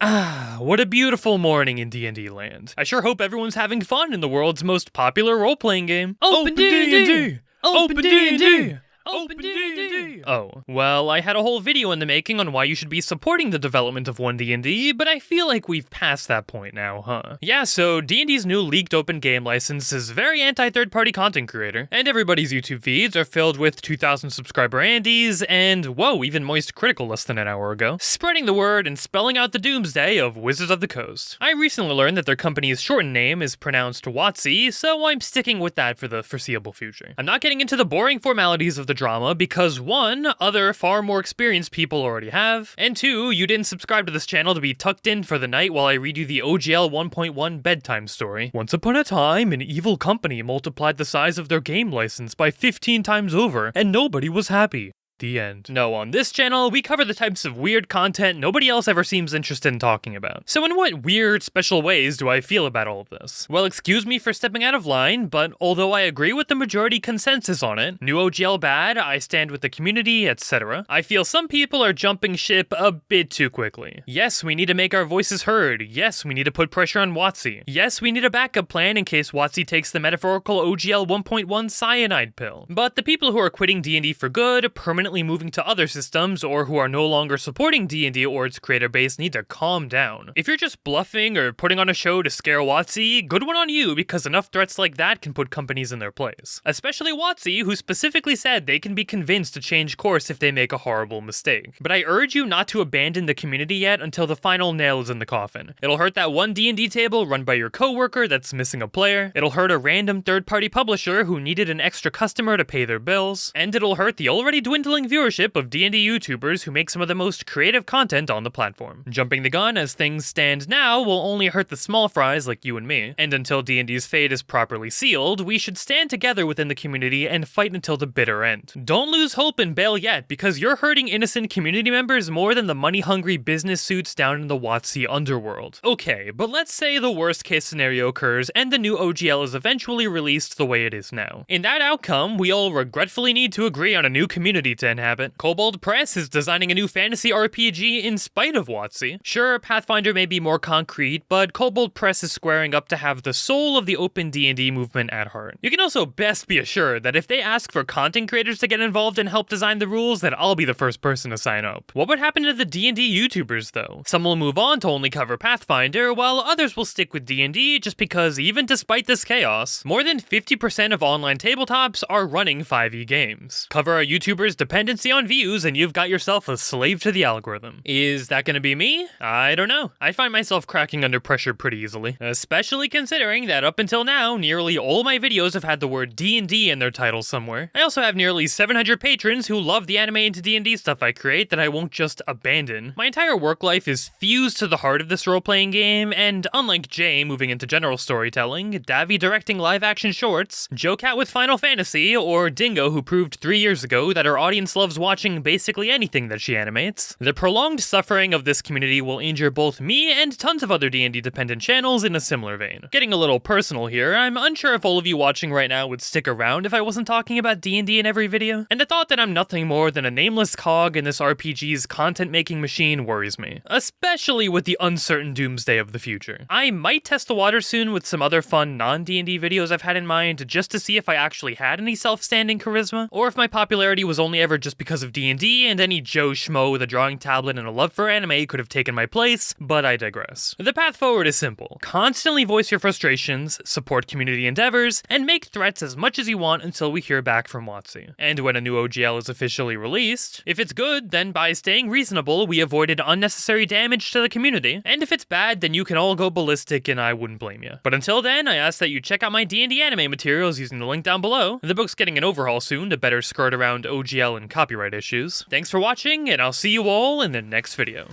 What a beautiful morning in D&D land. I sure hope everyone's having fun in the world's most popular role-playing game. Open D&D! Open D&D! Open D&D! Oh, well, I had a whole video in the making on why you should be supporting the development of 1D&D, but I feel like we've passed that point now, huh? Yeah, so D&D's new leaked open game license is very anti-third-party content creator, and everybody's YouTube feeds are filled with 2,000 subscriber Andys, and whoa, even Moist Critical less than an hour ago, spreading the word and spelling out the doomsday of Wizards of the Coast. I recently learned that their company's shortened name is pronounced WotC, so I'm sticking with that for the foreseeable future. I'm not getting into the boring formalities of the drama because 1, other far more experienced people already have, and 2, you didn't subscribe to this channel to be tucked in for the night while I read you the OGL 1.1 bedtime story. Once upon a time, an evil company multiplied the size of their game license by 15 times over, and nobody was happy. The end. No, on this channel, we cover the types of weird content nobody else ever seems interested in talking about. So in what weird, special ways do I feel about all of this? Well, excuse me for stepping out of line, but although I agree with the majority consensus on it, new OGL bad, I stand with the community, etc., I feel some people are jumping ship a bit too quickly. Yes, we need to make our voices heard. Yes, we need to put pressure on WotC. Yes, we need a backup plan in case WotC takes the metaphorical OGL 1.1 cyanide pill. But the people who are quitting D&D for good, permanently moving to other systems, or who are no longer supporting D&D or its creator base need to calm down. If you're just bluffing or putting on a show to scare WotC, good one on you, because enough threats like that can put companies in their place. Especially WotC, who specifically said they can be convinced to change course if they make a horrible mistake. But I urge you not to abandon the community yet until the final nail is in the coffin. It'll hurt that one D&D table run by your coworker that's missing a player, it'll hurt a random third-party publisher who needed an extra customer to pay their bills, and it'll hurt the already dwindling viewership of D&D YouTubers who make some of the most creative content on the platform. Jumping the gun as things stand now will only hurt the small fries like you and me, and until D&D's fate is properly sealed, we should stand together within the community and fight until the bitter end. Don't lose hope and bail yet, because you're hurting innocent community members more than the money-hungry business suits down in the WotC underworld. Okay, but let's say the worst case scenario occurs and the new OGL is eventually released the way it is now. In that outcome, we all regretfully need to agree on a new community to inhabit. Kobold Press is designing a new fantasy RPG in spite of WotC. Sure, Pathfinder may be more concrete, but Kobold Press is squaring up to have the soul of the open D&D movement at heart. You can also best be assured that if they ask for content creators to get involved and help design the rules, that I'll be the first person to sign up. What would happen to the D&D YouTubers though? Some will move on to only cover Pathfinder, while others will stick with D&D just because even despite this chaos, more than 50% of online tabletops are running 5e games. Cover a YouTuber's dependency on views and you've got yourself a slave to the algorithm. Is that gonna be me? I don't know. I find myself cracking under pressure pretty easily, especially considering that up until now, nearly all my videos have had the word D&D in their title somewhere. I also have nearly 700 patrons who love the anime and D&D stuff I create that I won't just abandon. My entire work life is fused to the heart of this role-playing game, and unlike Jay moving into general storytelling, Davy directing live-action shorts, JoCat with Final Fantasy, or Dingo who proved 3 years ago that our audience loves watching basically anything that she animates, the prolonged suffering of this community will injure both me and tons of other D&D dependent channels in a similar vein. Getting a little personal here, I'm unsure if all of you watching right now would stick around if I wasn't talking about D&D in every video, and the thought that I'm nothing more than a nameless cog in this RPG's content-making machine worries me, especially with the uncertain doomsday of the future. I might test the water soon with some other fun non-D&D videos I've had in mind just to see if I actually had any self-standing charisma, or if my popularity was only ever just because of D&D and any Joe Schmo with a drawing tablet and a love for anime could have taken my place, but I digress. The path forward is simple. Constantly voice your frustrations, support community endeavors, and make threats as much as you want until we hear back from WotC. And when a new OGL is officially released, if it's good, then by staying reasonable, we avoided unnecessary damage to the community, and if it's bad, then you can all go ballistic and I wouldn't blame you. But until then, I ask that you check out my D&D anime materials using the link down below. The book's getting an overhaul soon to better skirt around OGL and copyright issues. Thanks for watching, and I'll see you all in the next video.